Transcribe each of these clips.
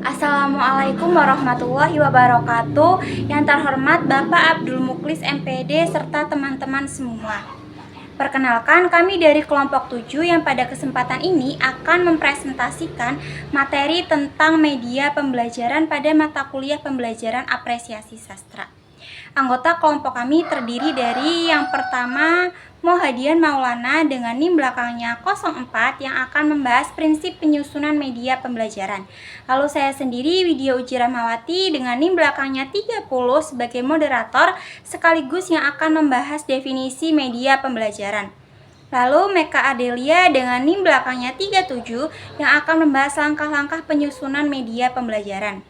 Assalamualaikum warahmatullahi wabarakatuh. Yang terhormat Bapak Abdul Muklis MPD serta teman-teman semua. Perkenalkan, kami dari kelompok 7 yang pada kesempatan ini akan mempresentasikan materi tentang media pembelajaran pada mata kuliah pembelajaran apresiasi sastra. Anggota kelompok kami terdiri dari yang pertama Mohadian Maulana dengan NIM belakangnya 04 yang akan membahas prinsip penyusunan media pembelajaran. Lalu saya sendiri Widya Uji Rahmawati dengan NIM belakangnya 30 sebagai moderator sekaligus yang akan membahas definisi media pembelajaran. Lalu Meka Adelia dengan NIM belakangnya 37 yang akan membahas langkah-langkah penyusunan media pembelajaran.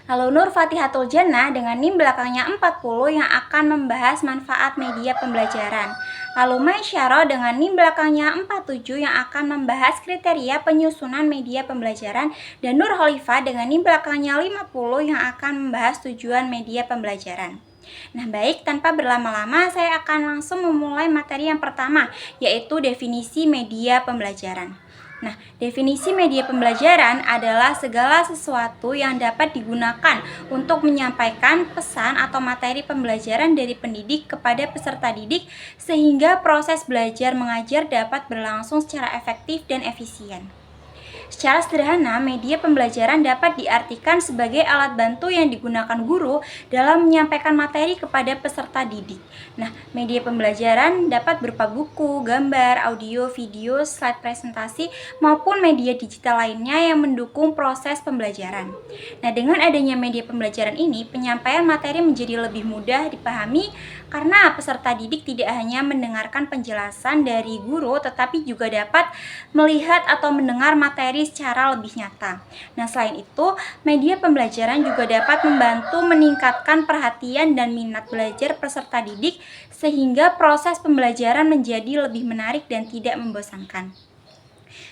Lalu Nur Fatihatul Jannah dengan NIM belakangnya 40 yang akan membahas manfaat media pembelajaran. Lalu Maisyaro dengan NIM belakangnya 47 yang akan membahas kriteria penyusunan media pembelajaran. Dan Nur Khalifah dengan NIM belakangnya 50 yang akan membahas tujuan media pembelajaran. Nah baik, tanpa berlama-lama saya akan langsung memulai materi yang pertama, yaitu definisi media pembelajaran. Nah, definisi media pembelajaran adalah segala sesuatu yang dapat digunakan untuk menyampaikan pesan atau materi pembelajaran dari pendidik kepada peserta didik sehingga proses belajar mengajar dapat berlangsung secara efektif dan efisien. Secara sederhana, media pembelajaran dapat diartikan sebagai alat bantu yang digunakan guru dalam menyampaikan materi kepada peserta didik. Nah, media pembelajaran dapat berupa buku, gambar, audio, video, slide presentasi, maupun media digital lainnya yang mendukung proses pembelajaran. Nah, dengan adanya media pembelajaran ini, penyampaian materi menjadi lebih mudah dipahami karena peserta didik tidak hanya mendengarkan penjelasan dari guru, tetapi juga dapat melihat atau mendengar materi secara lebih nyata. Nah, selain itu, media pembelajaran juga dapat membantu meningkatkan perhatian dan minat belajar peserta didik sehingga proses pembelajaran menjadi lebih menarik dan tidak membosankan.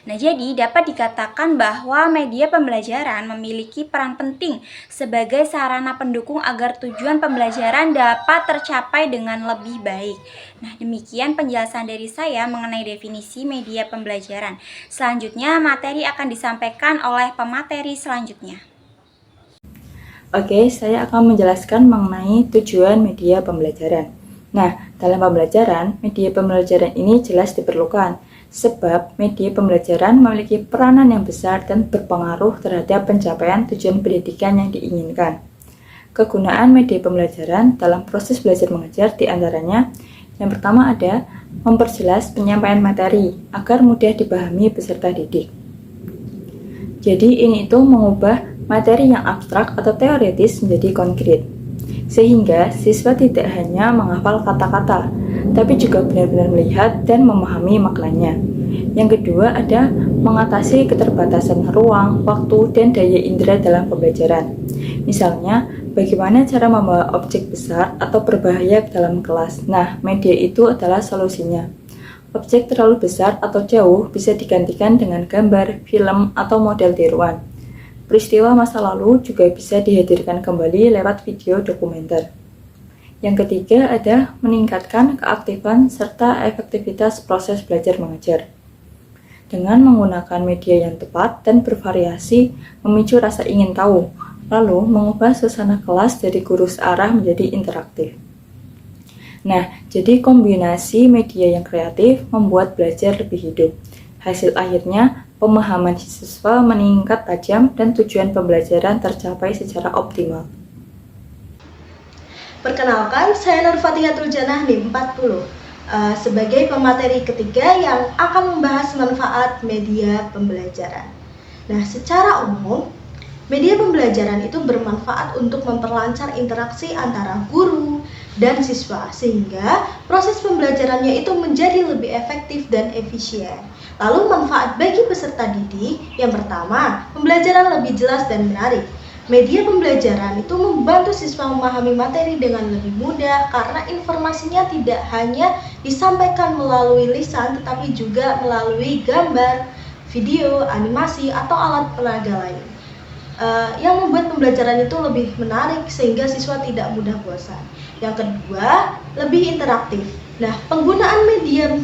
Nah, jadi dapat dikatakan bahwa media pembelajaran memiliki peran penting sebagai sarana pendukung agar tujuan pembelajaran dapat tercapai dengan lebih baik. Nah, demikian penjelasan dari saya mengenai definisi media pembelajaran. Selanjutnya, materi akan disampaikan oleh pemateri selanjutnya. Oke, saya akan menjelaskan mengenai tujuan media pembelajaran. Nah, dalam pembelajaran, media pembelajaran ini jelas diperlukan, sebab media pembelajaran memiliki peranan yang besar dan berpengaruh terhadap pencapaian tujuan pendidikan yang diinginkan. Kegunaan media pembelajaran dalam proses belajar mengajar diantaranya, yang pertama ada memperjelas penyampaian materi agar mudah dipahami peserta didik. Jadi ini itu mengubah materi yang abstrak atau teoretis menjadi konkret, sehingga siswa tidak hanya menghafal kata-kata, tapi juga benar-benar melihat dan memahami maknanya. Yang kedua ada mengatasi keterbatasan ruang, waktu, dan daya indera dalam pembelajaran. Misalnya, bagaimana cara membawa objek besar atau berbahaya ke dalam kelas. Nah, media itu adalah solusinya. Objek terlalu besar atau jauh bisa digantikan dengan gambar, film, atau model tiruan. Peristiwa masa lalu juga bisa dihadirkan kembali lewat video dokumenter. Yang ketiga ada meningkatkan keaktifan serta efektivitas proses belajar mengajar. Dengan menggunakan media yang tepat dan bervariasi, memicu rasa ingin tahu, lalu mengubah suasana kelas dari guru searah menjadi interaktif. Nah, jadi kombinasi media yang kreatif membuat belajar lebih hidup. Hasil akhirnya, pemahaman siswa meningkat tajam dan tujuan pembelajaran tercapai secara optimal. Perkenalkan, saya Nur Fatihatul Jannah NIM 40 sebagai pemateri ketiga yang akan membahas manfaat media pembelajaran. Nah, secara umum, media pembelajaran itu bermanfaat untuk memperlancar interaksi antara guru dan siswa sehingga proses pembelajarannya itu menjadi lebih efektif dan efisien. Lalu manfaat bagi peserta didik, yang pertama, pembelajaran lebih jelas dan menarik. Media pembelajaran itu membantu siswa memahami materi dengan lebih mudah karena informasinya tidak hanya disampaikan melalui lisan tetapi juga melalui gambar, video, animasi, atau alat peraga lain. Yang membuat pembelajaran itu lebih menarik sehingga siswa tidak mudah bosan. Yang kedua, lebih interaktif. Nah, penggunaan media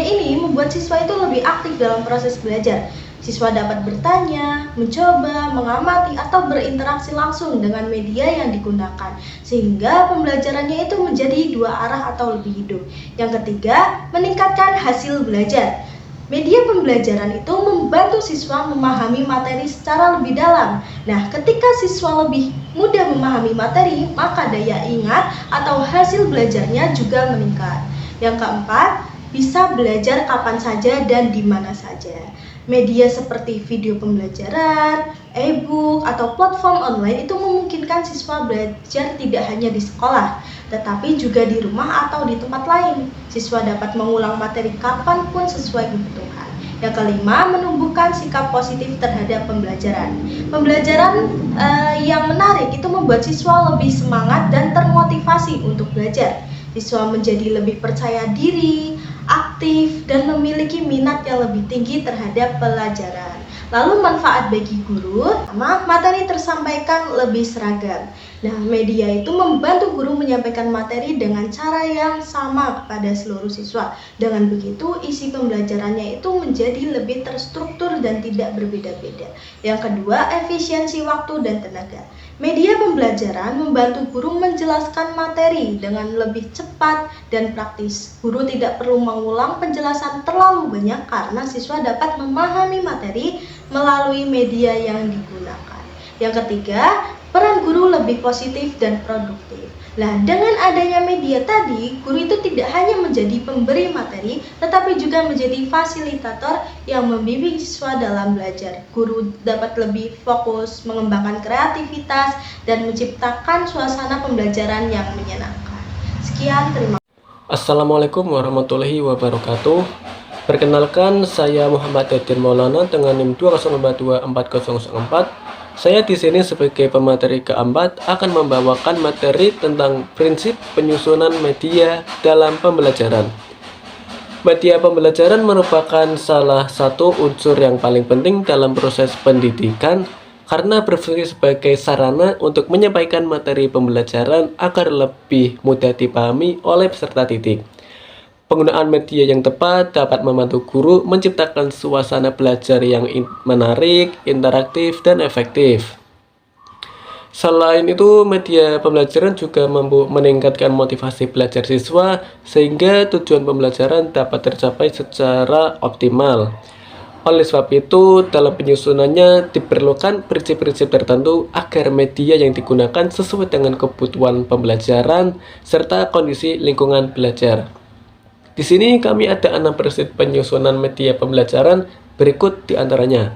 ini membuat siswa itu lebih aktif dalam proses belajar. Siswa dapat bertanya, mencoba, mengamati, atau berinteraksi langsung dengan media yang digunakan, sehingga pembelajarannya itu menjadi dua arah atau lebih hidup. Yang ketiga, meningkatkan hasil belajar. Media pembelajaran itu membantu siswa memahami materi secara lebih dalam. Nah, ketika siswa lebih mudah memahami materi, maka daya ingat atau hasil belajarnya juga meningkat. Yang keempat, bisa belajar kapan saja dan di mana saja. Media seperti video pembelajaran, e-book, atau platform online itu memungkinkan siswa belajar tidak hanya di sekolah, tetapi juga di rumah atau di tempat lain. Siswa dapat mengulang materi kapanpun sesuai kebutuhan. Yang kelima, menumbuhkan sikap positif terhadap pembelajaran. Pembelajaran yang menarik itu membuat siswa lebih semangat dan termotivasi untuk belajar. Siswa menjadi lebih percaya diri, aktif, dan memiliki minat yang lebih tinggi terhadap pelajaran. Lalu manfaat bagi guru, materi tersampaikan lebih seragam. Nah, media itu membantu guru menyampaikan materi dengan cara yang sama kepada seluruh siswa. Dengan begitu, isi pembelajarannya itu menjadi lebih terstruktur dan tidak berbeda-beda. Yang kedua, efisiensi waktu dan tenaga. Media pembelajaran membantu guru menjelaskan materi dengan lebih cepat dan praktis. Guru tidak perlu mengulang penjelasan terlalu banyak karena siswa dapat memahami materi melalui media yang digunakan. Yang ketiga, peran guru lebih positif dan produktif. Nah, dengan adanya media tadi, guru itu tidak hanya menjadi pemberi materi, tetapi juga menjadi fasilitator yang membimbing siswa dalam belajar. Guru dapat lebih fokus, mengembangkan kreativitas, dan menciptakan suasana pembelajaran yang menyenangkan. Sekian, terima kasih. Assalamualaikum warahmatullahi wabarakatuh. Perkenalkan, saya Muhammad Edin Maulana dengan NIM 2022404. Saya di sini sebagai pemateri keempat akan membawakan materi tentang prinsip penyusunan media dalam pembelajaran. Media pembelajaran merupakan salah satu unsur yang paling penting dalam proses pendidikan karena berfungsi sebagai sarana untuk menyampaikan materi pembelajaran agar lebih mudah dipahami oleh peserta didik. Penggunaan media yang tepat dapat membantu guru menciptakan suasana belajar yang menarik, interaktif, dan efektif. Selain itu, media pembelajaran juga mampu meningkatkan motivasi belajar siswa sehingga tujuan pembelajaran dapat tercapai secara optimal. Oleh sebab itu, dalam penyusunannya diperlukan prinsip-prinsip tertentu agar media yang digunakan sesuai dengan kebutuhan pembelajaran serta kondisi lingkungan belajar. Di sini kami ada 6 prinsip penyusunan media pembelajaran berikut diantaranya.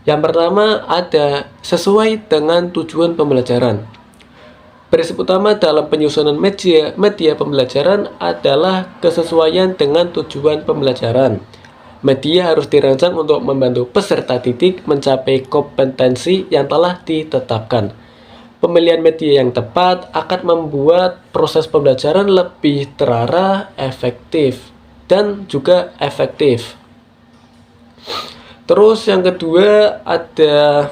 Yang pertama ada sesuai dengan tujuan pembelajaran. Prinsip utama dalam penyusunan media pembelajaran adalah kesesuaian dengan tujuan pembelajaran. Media harus dirancang untuk membantu peserta didik mencapai kompetensi yang telah ditetapkan. Pemilihan media yang tepat akan membuat proses pembelajaran lebih terarah, efektif, dan juga efektif. Terus yang kedua ada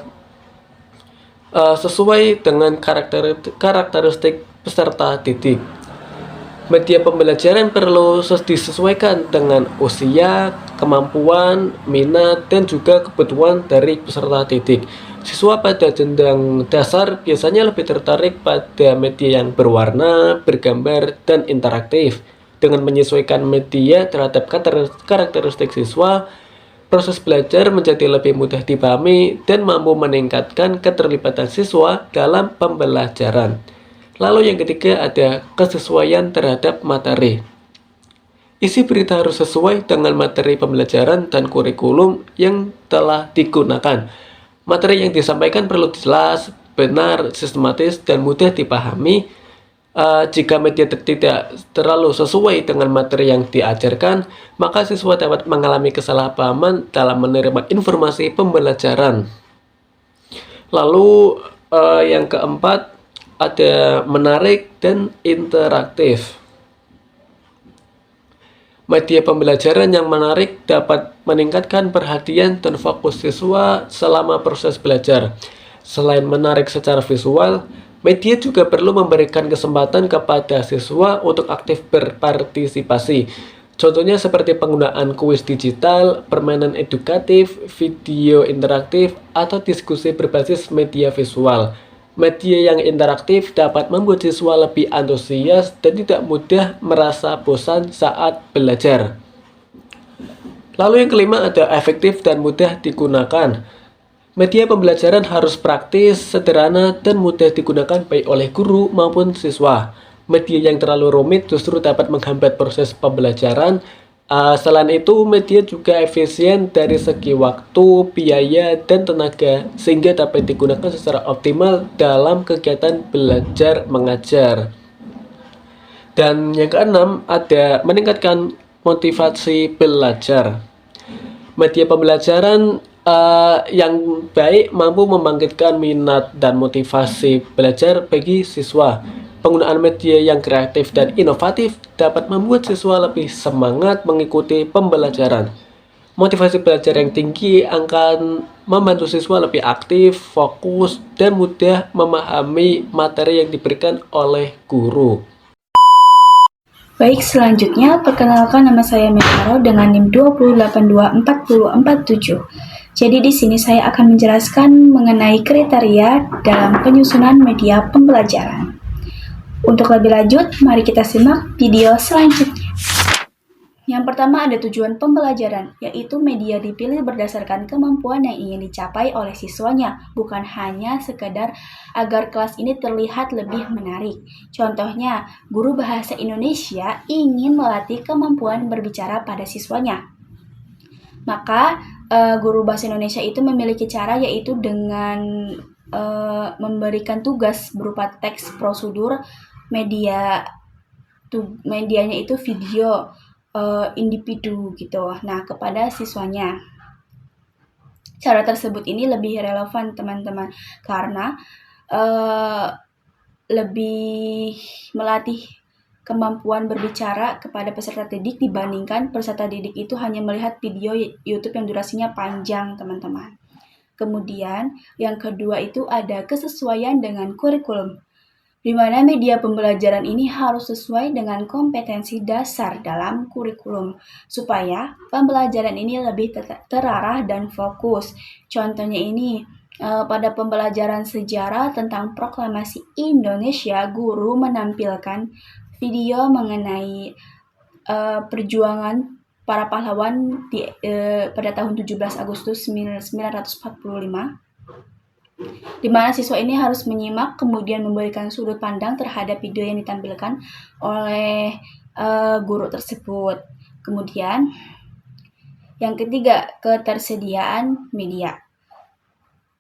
sesuai dengan karakteristik peserta didik. Media pembelajaran perlu disesuaikan dengan usia, kemampuan, minat, dan juga kebutuhan dari peserta didik. Siswa pada jenjang dasar biasanya lebih tertarik pada media yang berwarna, bergambar, dan interaktif. Dengan menyesuaikan media terhadap karakteristik siswa, proses belajar menjadi lebih mudah dipahami dan mampu meningkatkan keterlibatan siswa dalam pembelajaran. Lalu yang ketiga ada kesesuaian terhadap materi. Isi berita harus sesuai dengan materi pembelajaran dan kurikulum yang telah digunakan. Materi yang disampaikan perlu jelas, benar, sistematis, dan mudah dipahami. Jika media tidak terlalu sesuai dengan materi yang diajarkan, maka siswa dapat mengalami kesalahpahaman dalam menerima informasi pembelajaran. Lalu yang keempat ada menarik dan interaktif. Media pembelajaran yang menarik dapat meningkatkan perhatian dan fokus siswa selama proses belajar. Selain menarik secara visual, media juga perlu memberikan kesempatan kepada siswa untuk aktif berpartisipasi. Contohnya seperti penggunaan kuis digital, permainan edukatif, video interaktif, atau diskusi berbasis media visual. Media yang interaktif dapat membuat siswa lebih antusias dan tidak mudah merasa bosan saat belajar. Lalu yang kelima ada efektif dan mudah digunakan. Media pembelajaran harus praktis, sederhana, dan mudah digunakan baik oleh guru maupun siswa. Media yang terlalu rumit justru dapat menghambat proses pembelajaran. Selain itu, media juga efisien dari segi waktu, biaya, dan tenaga, sehingga dapat digunakan secara optimal dalam kegiatan belajar mengajar. Dan yang keenam, ada meningkatkan motivasi belajar. Media pembelajaran yang baik mampu membangkitkan minat dan motivasi belajar bagi siswa. Penggunaan media yang kreatif dan inovatif dapat membuat siswa lebih semangat mengikuti pembelajaran. Motivasi belajar yang tinggi akan membantu siswa lebih aktif, fokus, dan mudah memahami materi yang diberikan oleh guru. Baik, selanjutnya perkenalkan nama saya Metaro dengan NIM 208240447. Jadi di sini saya akan menjelaskan mengenai kriteria dalam penyusunan media pembelajaran. Untuk lebih lanjut, mari kita simak video selanjutnya. Yang pertama ada tujuan pembelajaran, yaitu media dipilih berdasarkan kemampuan yang ingin dicapai oleh siswanya, bukan hanya sekedar agar kelas ini terlihat lebih menarik. Contohnya, guru bahasa Indonesia ingin melatih kemampuan berbicara pada siswanya. Maka, guru bahasa Indonesia itu memiliki cara yaitu dengan memberikan tugas berupa teks prosedur, medianya itu video, individu gitu. Nah, kepada siswanya. Cara tersebut ini lebih relevan teman-teman karena lebih melatih kemampuan berbicara kepada peserta didik dibandingkan peserta didik itu hanya melihat video YouTube yang durasinya panjang, teman-teman. Kemudian, yang kedua itu ada kesesuaian dengan kurikulum, di mana media pembelajaran ini harus sesuai dengan kompetensi dasar dalam kurikulum, supaya pembelajaran ini lebih terarah dan fokus. Contohnya ini, pada pembelajaran sejarah tentang proklamasi Indonesia, guru menampilkan video mengenai perjuangan para pahlawan pada tahun 17 Agustus 1945. Di mana siswa ini harus menyimak kemudian memberikan sudut pandang terhadap video yang ditampilkan oleh guru tersebut. Kemudian yang ketiga, ketersediaan media,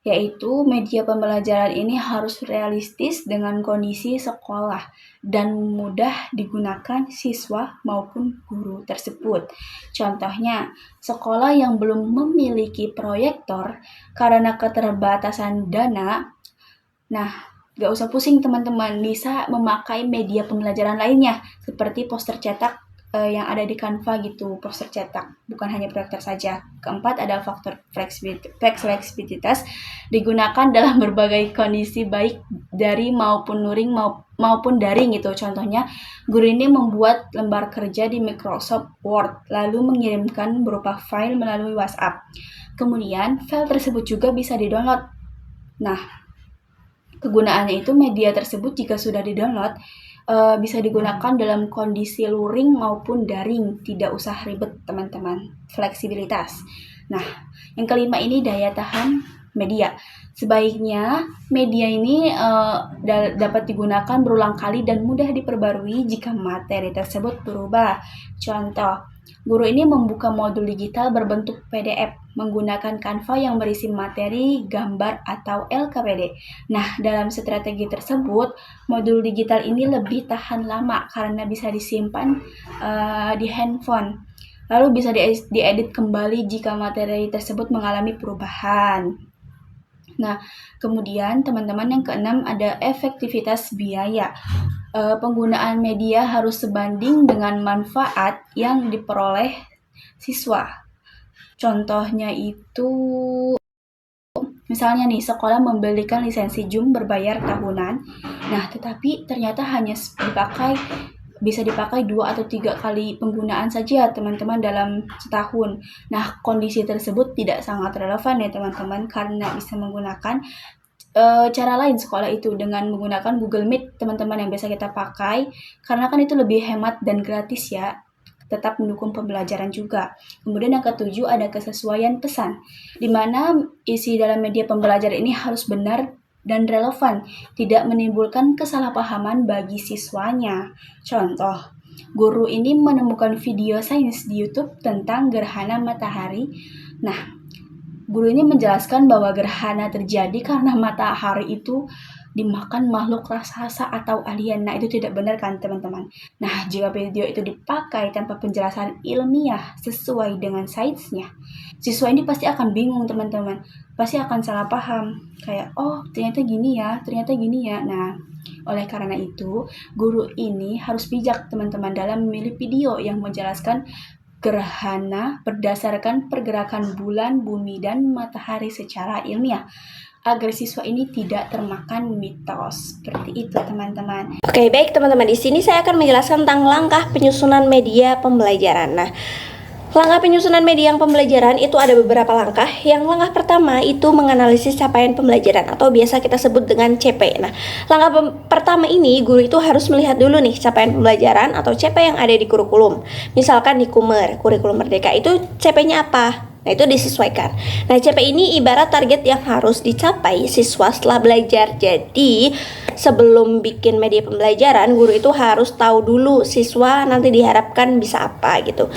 yaitu media pembelajaran ini harus realistis dengan kondisi sekolah dan mudah digunakan siswa maupun guru tersebut. Contohnya, sekolah yang belum memiliki proyektor karena keterbatasan dana, nah, gak usah pusing teman-teman, bisa memakai media pembelajaran lainnya seperti poster cetak yang ada di Canva gitu, poster cetak, bukan hanya proyektor saja. Keempat, ada faktor fleksibilitas digunakan dalam berbagai kondisi baik dari maupun luring maupun daring gitu. Contohnya, guru ini membuat lembar kerja di Microsoft Word lalu mengirimkan berupa file melalui WhatsApp. Kemudian, file tersebut juga bisa di-download. Nah, kegunaannya itu media tersebut jika sudah di-download bisa digunakan dalam kondisi luring maupun daring, tidak usah ribet teman-teman. Fleksibilitas. Nah, yang kelima ini daya tahan media. Sebaiknya media ini dapat digunakan berulang kali dan mudah diperbarui jika materi tersebut berubah. Contoh, guru ini membuka modul digital berbentuk PDF menggunakan Canva yang berisi materi, gambar, atau LKPD. Nah, dalam strategi tersebut, modul digital ini lebih tahan lama karena bisa disimpan di handphone. Lalu bisa diedit kembali jika materi tersebut mengalami perubahan. Nah, kemudian teman-teman yang keenam ada efektivitas biaya. Penggunaan media harus sebanding dengan manfaat yang diperoleh siswa. Contohnya itu, misalnya nih, sekolah membelikan lisensi Zoom berbayar tahunan. Nah, tetapi ternyata hanya dipakai bisa dipakai 2 atau 3 kali penggunaan saja teman-teman dalam setahun. Nah, kondisi tersebut tidak sangat relevan ya teman-teman, karena bisa menggunakan cara lain sekolah itu dengan menggunakan Google Meet teman-teman yang biasa kita pakai, karena kan itu lebih hemat dan gratis ya, tetap mendukung pembelajaran juga. Kemudian yang ketujuh ada kesesuaian pesan, di mana isi dalam media pembelajaran ini harus benar dan relevan, tidak menimbulkan kesalahpahaman bagi siswanya. Contoh, guru ini menemukan video sains di YouTube tentang gerhana matahari. Nah, guru ini menjelaskan bahwa gerhana terjadi karena matahari itu dimakan makhluk raksasa atau alien. Nah, itu tidak benar kan teman-teman? Nah, jika video itu dipakai tanpa penjelasan ilmiah sesuai dengan sainsnya, siswa ini pasti akan bingung teman-teman. Pasti akan salah paham. Kayak, oh ternyata gini ya, ternyata gini ya. Nah, oleh karena itu, guru ini harus bijak teman-teman dalam memilih video yang menjelaskan gerhana berdasarkan pergerakan bulan, bumi, dan matahari secara ilmiah, agar siswa ini tidak termakan mitos. Seperti itu teman-teman. Oke, baik teman-teman, di sini saya akan menjelaskan tentang langkah penyusunan media pembelajaran. Nah, langkah penyusunan media pembelajaran itu ada beberapa langkah. Yang langkah pertama itu menganalisis capaian pembelajaran atau biasa kita sebut dengan CP. Nah, langkah pertama ini guru itu harus melihat dulu nih capaian pembelajaran atau CP yang ada di kurikulum. Misalkan di KUMER, kurikulum Merdeka, itu CP-nya apa? Nah, itu disesuaikan. Nah, CP ini ibarat target yang harus dicapai siswa setelah belajar. Jadi, sebelum bikin media pembelajaran, guru itu harus tahu dulu siswa nanti diharapkan bisa apa gitu.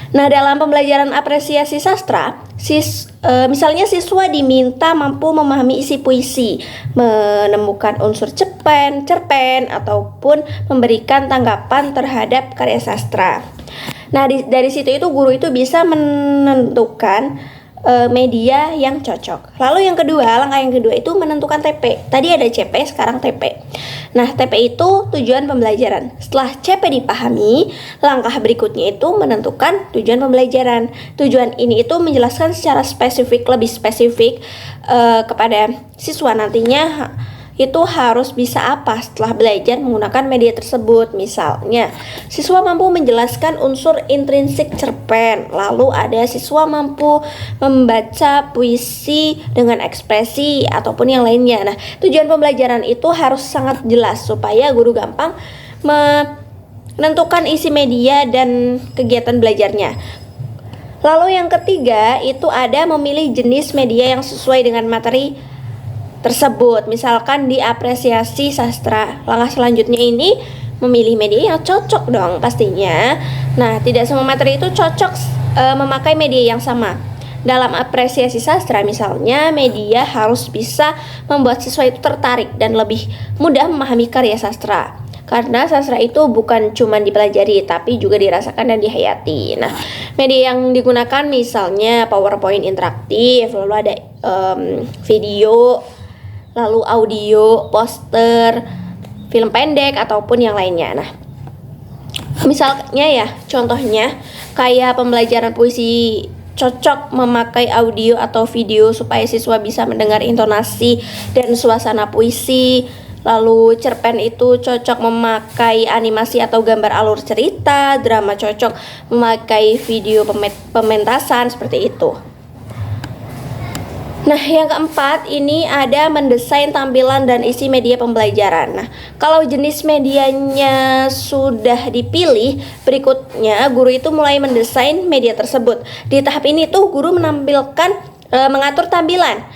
Nah, dalam pembelajaran apresiasi sastra, misalnya siswa diminta mampu memahami isi puisi, menemukan unsur cerpen, ataupun memberikan tanggapan terhadap karya sastra. Nah, dari situ itu guru itu bisa menentukan media yang cocok. Lalu langkah yang kedua itu menentukan TP. Tadi ada CP, sekarang TP. Nah, TP itu tujuan pembelajaran. Setelah CP dipahami, langkah berikutnya itu menentukan tujuan pembelajaran. Tujuan ini itu menjelaskan secara lebih spesifik kepada siswa nantinya itu harus bisa apa setelah belajar menggunakan media tersebut. Misalnya, siswa mampu menjelaskan unsur intrinsik cerpen, lalu ada siswa mampu membaca puisi dengan ekspresi ataupun yang lainnya. Nah, tujuan pembelajaran itu harus sangat jelas supaya guru gampang menentukan isi media dan kegiatan belajarnya. Lalu yang ketiga itu ada memilih jenis media yang sesuai dengan materi tersebut. Misalkan di apresiasi sastra, langkah selanjutnya ini memilih media yang cocok dong pastinya. Nah, tidak semua materi itu cocok memakai media yang sama. Dalam apresiasi sastra misalnya, media harus bisa membuat siswa itu tertarik dan lebih mudah memahami karya sastra. Karena sastra itu bukan cuma dipelajari, tapi juga dirasakan dan dihayati. Nah, media yang digunakan misalnya PowerPoint interaktif, lalu ada video, lalu audio, poster, film pendek, ataupun yang lainnya. Nah, misalnya ya, contohnya kayak pembelajaran puisi cocok memakai audio atau video supaya siswa bisa mendengar intonasi dan suasana puisi. Lalu cerpen itu cocok memakai animasi atau gambar alur cerita. Drama cocok memakai video pementasan, seperti itu. Nah, yang keempat ini ada mendesain tampilan dan isi media pembelajaran. Nah, kalau jenis medianya sudah dipilih, berikutnya guru itu mulai mendesain media tersebut. Di tahap ini tuh guru mengatur tampilan,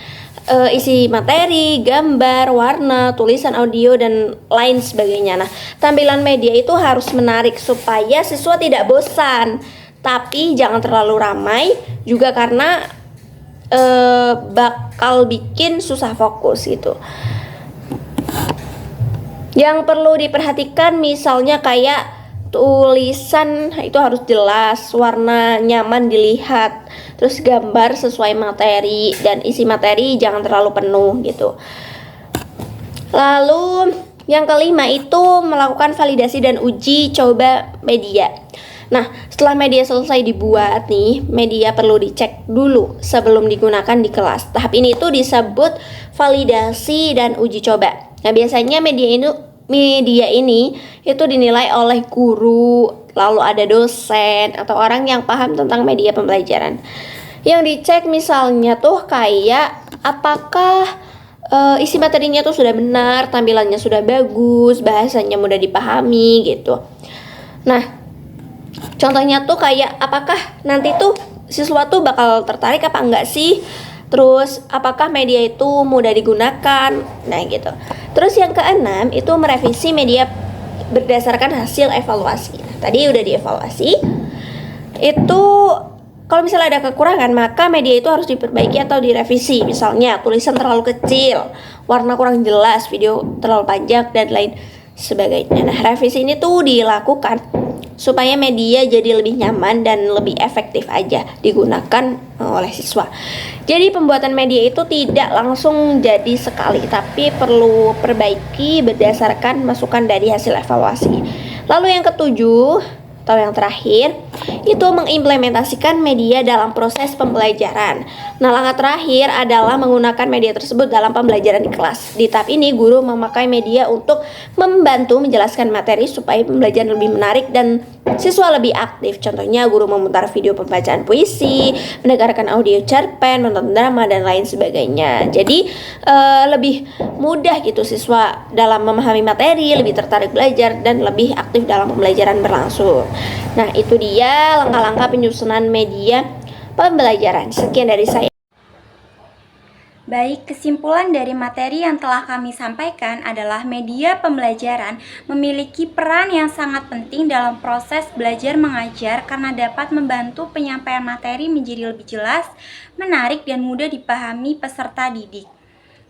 isi materi, gambar, warna, tulisan, audio, dan lain sebagainya. Nah, tampilan media itu harus menarik supaya siswa tidak bosan, tapi jangan terlalu ramai juga karena bakal bikin susah fokus gitu. Yang perlu diperhatikan misalnya kayak tulisan itu harus jelas, warna nyaman dilihat, terus gambar sesuai materi, dan isi materi jangan terlalu penuh gitu. Lalu yang kelima itu melakukan validasi dan uji coba media. Nah, setelah media selesai dibuat nih, media perlu dicek dulu sebelum digunakan di kelas. Tahap ini tuh disebut validasi dan uji coba. Nah, biasanya media media ini itu dinilai oleh guru, lalu ada dosen atau orang yang paham tentang media pembelajaran. Yang dicek misalnya tuh kayak apakah isi materinya tuh sudah benar, tampilannya sudah bagus, bahasanya mudah dipahami gitu. Nah, contohnya tuh kayak apakah nanti tuh siswa tuh bakal tertarik apa enggak sih? Terus apakah media itu mudah digunakan? Nah gitu. Terus yang keenam itu merevisi media berdasarkan hasil evaluasi. Nah, tadi udah dievaluasi. Itu kalau misalnya ada kekurangan, maka media itu harus diperbaiki atau direvisi. Misalnya tulisan terlalu kecil, warna kurang jelas, video terlalu panjang dan lain sebagainya. Nah, revisi ini tuh dilakukan supaya media jadi lebih nyaman dan lebih efektif aja digunakan oleh siswa. Jadi pembuatan media itu tidak langsung jadi sekali, tapi perlu perbaiki berdasarkan masukan dari hasil evaluasi. Lalu yang ketujuh atau yang terakhir itu mengimplementasikan media dalam proses pembelajaran. Nah, langkah terakhir adalah menggunakan media tersebut dalam pembelajaran di kelas. Di tahap ini guru memakai media untuk membantu menjelaskan materi supaya pembelajaran lebih menarik dan siswa lebih aktif. Contohnya guru memutar video pembacaan puisi, mendengarkan audio cerpen, menonton drama dan lain sebagainya. Jadi lebih mudah gitu siswa dalam memahami materi, lebih tertarik belajar dan lebih aktif dalam pembelajaran berlangsung. Nah, itu dia langkah-langkah penyusunan media pembelajaran. Sekian dari saya. Baik, kesimpulan dari materi yang telah kami sampaikan adalah media pembelajaran memiliki peran yang sangat penting dalam proses belajar mengajar karena dapat membantu penyampaian materi menjadi lebih jelas, menarik, dan mudah dipahami peserta didik.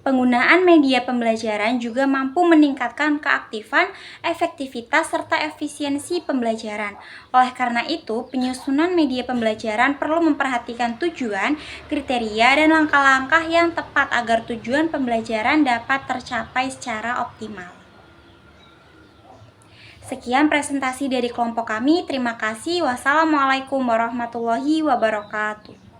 Penggunaan media pembelajaran juga mampu meningkatkan keaktifan, efektivitas, serta efisiensi pembelajaran. Oleh karena itu, penyusunan media pembelajaran perlu memperhatikan tujuan, kriteria, dan langkah-langkah yang tepat agar tujuan pembelajaran dapat tercapai secara optimal. Sekian presentasi dari kelompok kami. Terima kasih. Wassalamualaikum warahmatullahi wabarakatuh.